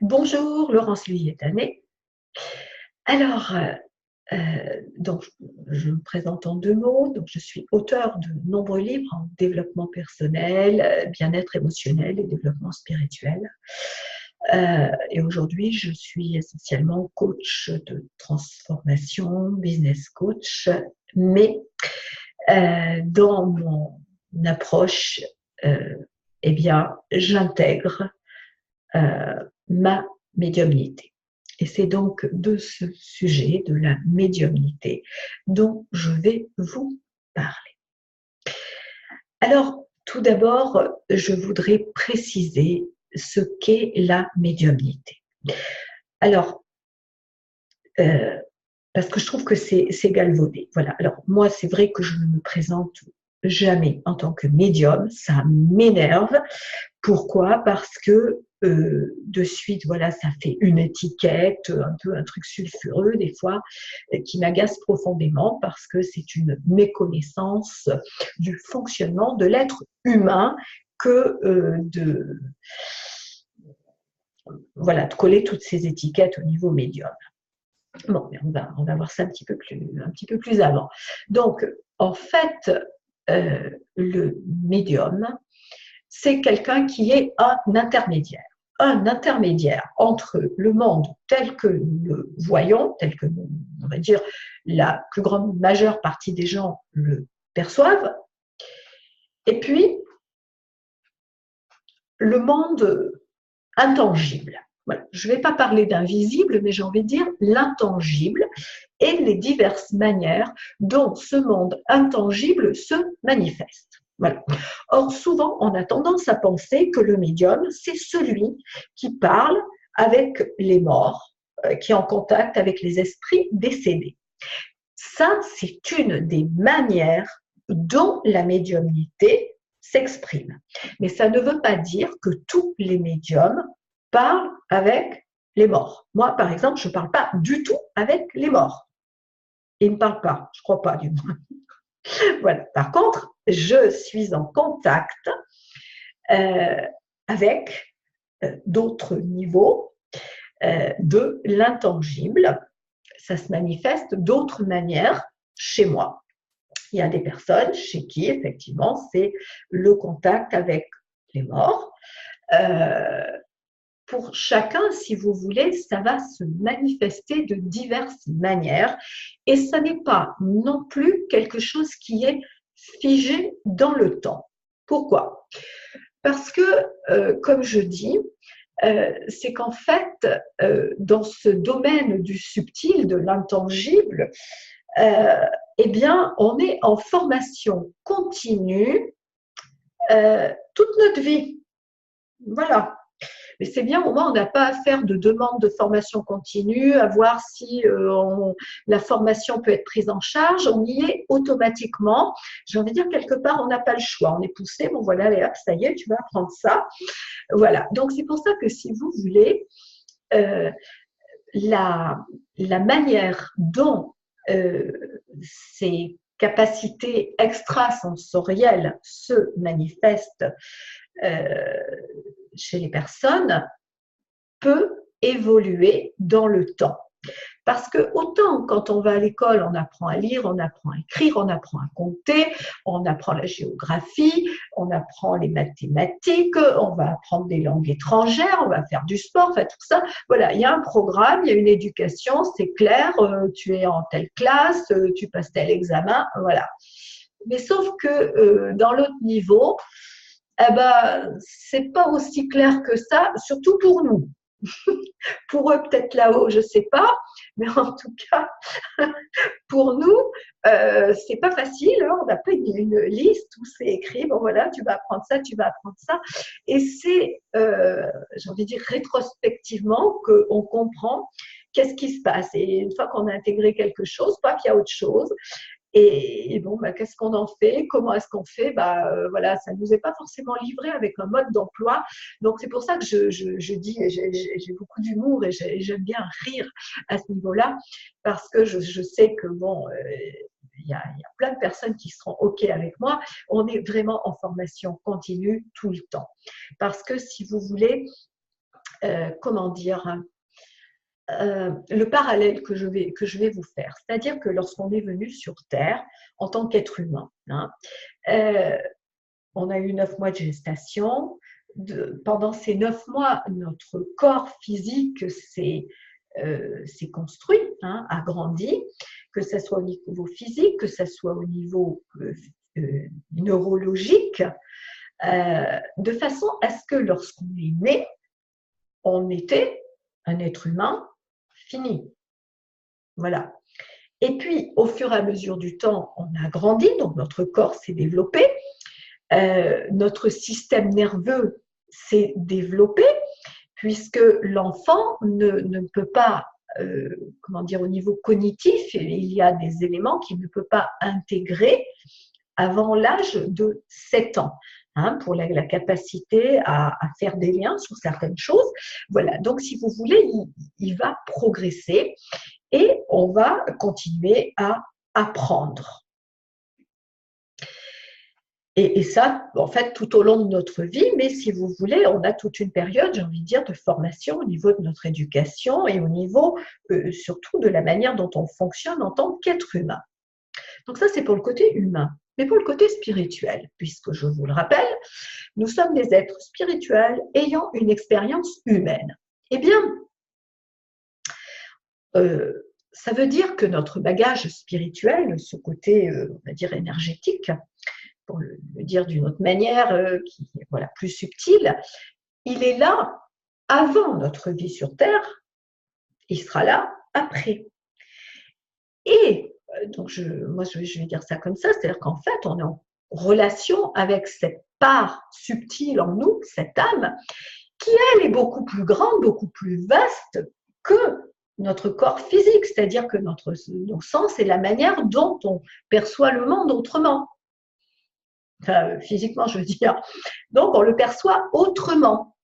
Bonjour, Laurence Luyet-Tané. Alors, donc, je me présente en deux mots. Donc, je suis auteure de nombreux livres en développement personnel, bien-être émotionnel et développement spirituel. Et aujourd'hui, je suis essentiellement coach de transformation, business coach, mais dans mon approche, eh bien, j'intègre ma médiumnité. Et c'est donc de ce sujet, de la médiumnité, dont je vais vous parler. Alors, tout d'abord, je voudrais préciser ce qu'est la médiumnité. Alors, parce que je trouve que c'est galvaudé. Voilà. Alors, moi, c'est vrai que je ne me présente jamais en tant que médium, ça m'énerve. Pourquoi? Parce que de suite, voilà, ça fait une étiquette, un peu un truc sulfureux des fois, qui m'agace profondément parce que c'est une méconnaissance du fonctionnement de l'être humain que voilà, de coller toutes ces étiquettes au niveau médium. Bon, mais on va voir ça un petit peu plus avant. Donc, en fait, le médium, c'est quelqu'un qui est un intermédiaire entre le monde tel que nous le voyons, tel que nous, on va dire, la plus grande majeure partie des gens le perçoivent, et puis le monde intangible. Voilà. Je ne vais pas parler d'invisible, mais j'ai envie de dire l'intangible et les diverses manières dont ce monde intangible se manifeste. Voilà. Or, souvent, on a tendance à penser que le médium, c'est celui qui parle avec les morts, qui est en contact avec les esprits décédés. Ça, c'est une des manières dont la médiumnité s'exprime. Mais ça ne veut pas dire que tous les médiums parlent avec les morts. Moi, par exemple, je ne parle pas du tout avec les morts. Ils ne me parlent pas, je ne crois pas du moins. Voilà. Par contre, je suis en contact avec d'autres niveaux de l'intangible. Ça se manifeste d'autres manières chez moi. Il y a des personnes chez qui, effectivement, c'est le contact avec les morts. Pour chacun, si vous voulez, ça va se manifester de diverses manières et ça n'est pas non plus quelque chose qui est figé dans le temps. Pourquoi? Parce que, comme je dis, c'est qu'en fait, dans ce domaine du subtil, de l'intangible, eh bien, on est en formation continue toute notre vie. Voilà. Mais c'est bien, au moins, on n'a pas à faire de demande de formation continue, à voir si la formation peut être prise en charge. On y est automatiquement. J'ai envie de dire, quelque part, on n'a pas le choix. On est poussé, bon voilà, allez, hop, ça y est, tu vas apprendre ça. Voilà. Donc, c'est pour ça que si vous voulez, la manière dont ces capacités extrasensorielles se manifestent chez les personnes peut évoluer dans le temps. Parce que autant quand on va à l'école, on apprend à lire, on apprend à écrire, on apprend à compter, on apprend la géographie, on apprend les mathématiques, on va apprendre des langues étrangères, on va faire du sport, enfin tout ça. Voilà, il y a un programme, il y a une éducation, c'est clair, tu es en telle classe, tu passes tel examen, voilà. Mais sauf que dans l'autre niveau, eh ben, c'est pas aussi clair que ça, surtout pour nous. Pour eux, peut-être là-haut, je ne sais pas, mais en tout cas, pour nous, c'est pas facile. Hein, on n'a pas une liste où c'est écrit, bon voilà, tu vas apprendre ça, tu vas apprendre ça. Et c'est, j'ai envie de dire, rétrospectivement qu'on comprend qu'est-ce qui se passe. Et une fois qu'on a intégré quelque chose, pas qu'il y a autre chose, et bon, bah, qu'est-ce qu'on en fait? Comment est-ce qu'on fait? Voilà, ça ne nous est pas forcément livré avec un mode d'emploi. Donc, c'est pour ça que je dis, j'ai beaucoup d'humour et j'aime bien rire à ce niveau-là, parce que je sais que, bon, il y a plein de personnes qui seront OK avec moi. On est vraiment en formation continue tout le temps. Parce que, si vous voulez, comment dire, le parallèle que je vais vous faire. C'est-à-dire que lorsqu'on est venu sur Terre en tant qu'être humain, hein, on a eu 9 mois de gestation. Pendant ces 9 mois, notre corps physique s'est construit, hein, a grandi, que ce soit au niveau physique, que ce soit au niveau neurologique, de façon à ce que lorsqu'on est né, on était un être humain fini. Voilà. Et puis, au fur et à mesure du temps, on a grandi, donc notre corps s'est développé, notre système nerveux s'est développé, puisque l'enfant ne peut pas, comment dire, au niveau cognitif, il y a des éléments qu'il ne peut pas intégrer avant l'âge de 7 ans. Hein, pour la capacité à faire des liens sur certaines choses. Voilà, donc si vous voulez, il va progresser et on va continuer à apprendre. Et ça, en fait, tout au long de notre vie, mais si vous voulez, on a toute une période, j'ai envie de dire, de formation au niveau de notre éducation et au niveau surtout de la manière dont on fonctionne en tant qu'être humain. Donc ça, c'est pour le côté humain. Mais pour le côté spirituel, puisque je vous le rappelle, nous sommes des êtres spirituels ayant une expérience humaine. Eh bien, ça veut dire que notre bagage spirituel, ce côté, on va dire, énergétique, pour le dire d'une autre manière, qui est voilà, plus subtile, il est là avant notre vie sur Terre, il sera là après. Et donc, moi, je vais dire ça comme ça, c'est-à-dire qu'en fait, on est en relation avec cette part subtile en nous, cette âme, qui, elle, est beaucoup plus grande, beaucoup plus vaste que notre corps physique, c'est-à-dire que nos sens et la manière dont on perçoit le monde autrement. Enfin, physiquement, je veux dire. Donc, on le perçoit autrement.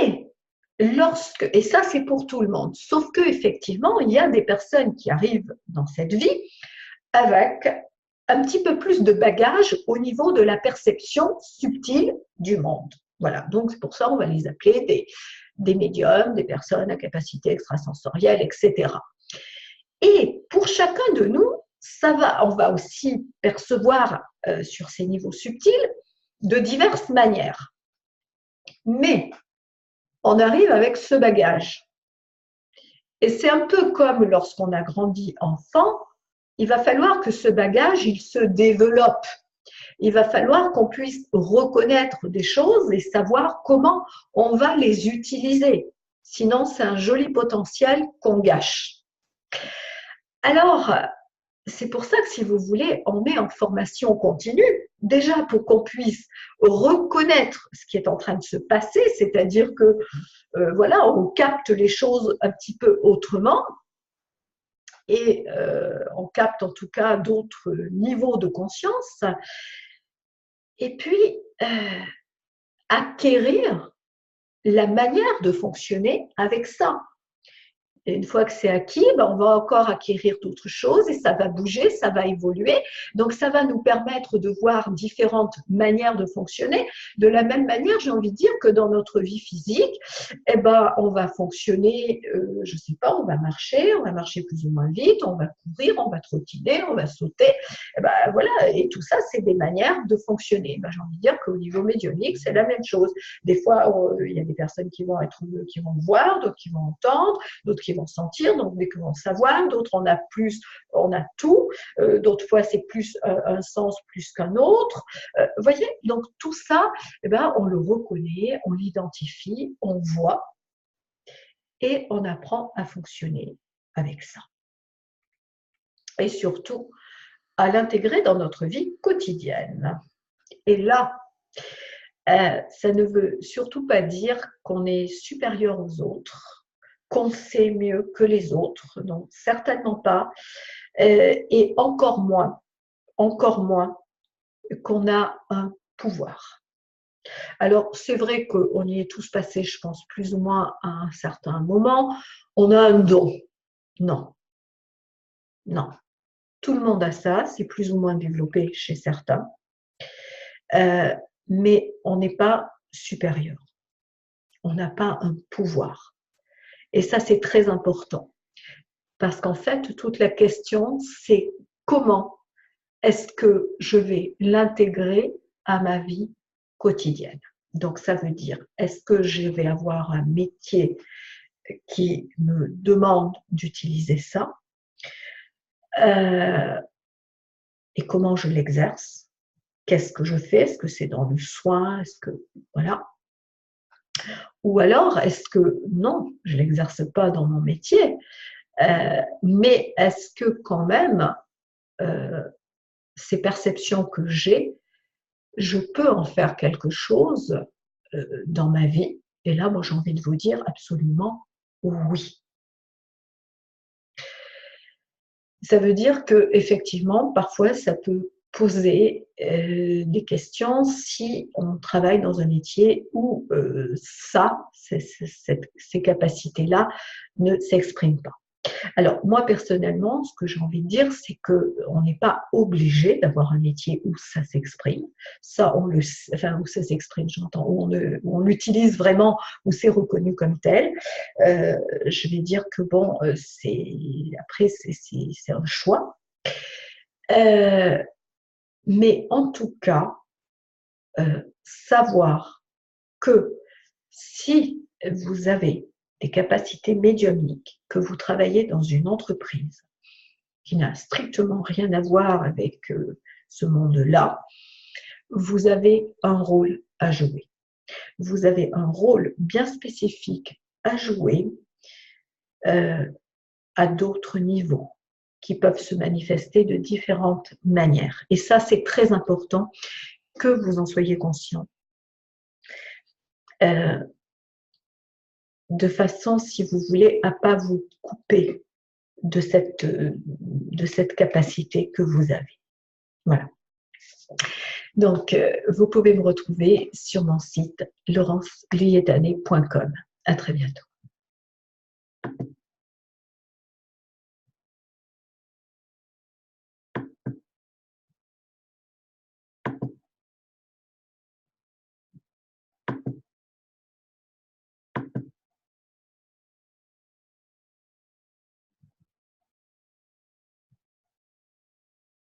Et ça, c'est pour tout le monde. Sauf qu'effectivement, il y a des personnes qui arrivent dans cette vie avec un petit peu plus de bagage au niveau de la perception subtile du monde. Voilà, donc c'est pour ça qu'on va les appeler des médiums, des personnes à capacité extrasensorielle, etc. Et pour chacun de nous, on va aussi percevoir sur ces niveaux subtils de diverses manières. Mais on arrive avec ce bagage. Et c'est un peu comme lorsqu'on a grandi enfant, il va falloir que ce bagage, il se développe. Il va falloir qu'on puisse reconnaître des choses et savoir comment on va les utiliser. Sinon, c'est un joli potentiel qu'on gâche. Alors, c'est pour ça que si vous voulez, on met en formation continue, déjà pour qu'on puisse reconnaître ce qui est en train de se passer, c'est-à-dire que voilà, on capte les choses un petit peu autrement et on capte en tout cas d'autres niveaux de conscience. Et puis, acquérir la manière de fonctionner avec ça. Et une fois que c'est acquis, on va encore acquérir d'autres choses et ça va bouger, ça va évoluer. Donc, ça va nous permettre de voir différentes manières de fonctionner. De la même manière, j'ai envie de dire que dans notre vie physique, eh ben, on va fonctionner, je ne sais pas, on va marcher plus ou moins vite, on va courir, on va trottiner, on va sauter. Eh ben, voilà, et tout ça, c'est des manières de fonctionner. Ben, j'ai envie de dire qu'au niveau médiumnique, c'est la même chose. Des fois, il y a des personnes qui vont voir, d'autres qui vont entendre, d'autres qui vont sentir, donc des qui vont savoir, d'autres on a tout, d'autres fois c'est plus un sens plus qu'un autre. Vous voyez, donc tout ça, eh ben, on le reconnaît, on l'identifie, on voit et on apprend à fonctionner avec ça. Et surtout, à l'intégrer dans notre vie quotidienne. Et là, ça ne veut surtout pas dire qu'on est supérieur aux autres, qu'on sait mieux que les autres, non, certainement pas, et encore moins qu'on a un pouvoir. Alors, c'est vrai qu'on y est tous passés, je pense, plus ou moins à un certain moment. On a un don. Non, non. Tout le monde a ça, c'est plus ou moins développé chez certains, mais on n'est pas supérieur. on n'a pas un pouvoir. Et ça, c'est très important. Parce qu'en fait, toute la question, c'est comment est-ce que je vais l'intégrer à ma vie quotidienne. Donc, ça veut dire, est-ce que je vais avoir un métier qui me demande d'utiliser ça et comment je l'exerce? Qu'est-ce que je fais? Est-ce que c'est dans le soin? Est-ce que voilà? Ou alors, est-ce que non, je ne l'exerce pas dans mon métier, mais est-ce que quand même, ces perceptions que j'ai, je peux en faire quelque chose dans ma vie? Et là, moi, j'ai envie de vous dire absolument oui. Ça veut dire que effectivement, parfois, ça peut poser des questions si on travaille dans un métier où ces capacités-là ne s'expriment pas. Alors, moi, personnellement, ce que j'ai envie de dire, c'est qu'on n'est pas obligé d'avoir un métier où ça s'exprime. Ça, où ça s'exprime, j'entends, où on l'utilise vraiment, où c'est reconnu comme tel. Je vais dire que bon, après, c'est un choix. Mais en tout cas, savoir que si vous avez des capacités médiumniques, que vous travaillez dans une entreprise qui n'a strictement rien à voir avec ce monde-là, vous avez un rôle à jouer. Vous avez un rôle bien spécifique à jouer à d'autres niveaux qui peuvent se manifester de différentes manières. Et ça, c'est très important que vous en soyez conscient. De façon, si vous voulez, à ne pas vous couper de cette capacité que vous avez. Voilà. Donc, vous pouvez me retrouver sur mon site laurencelietane.com. À très bientôt.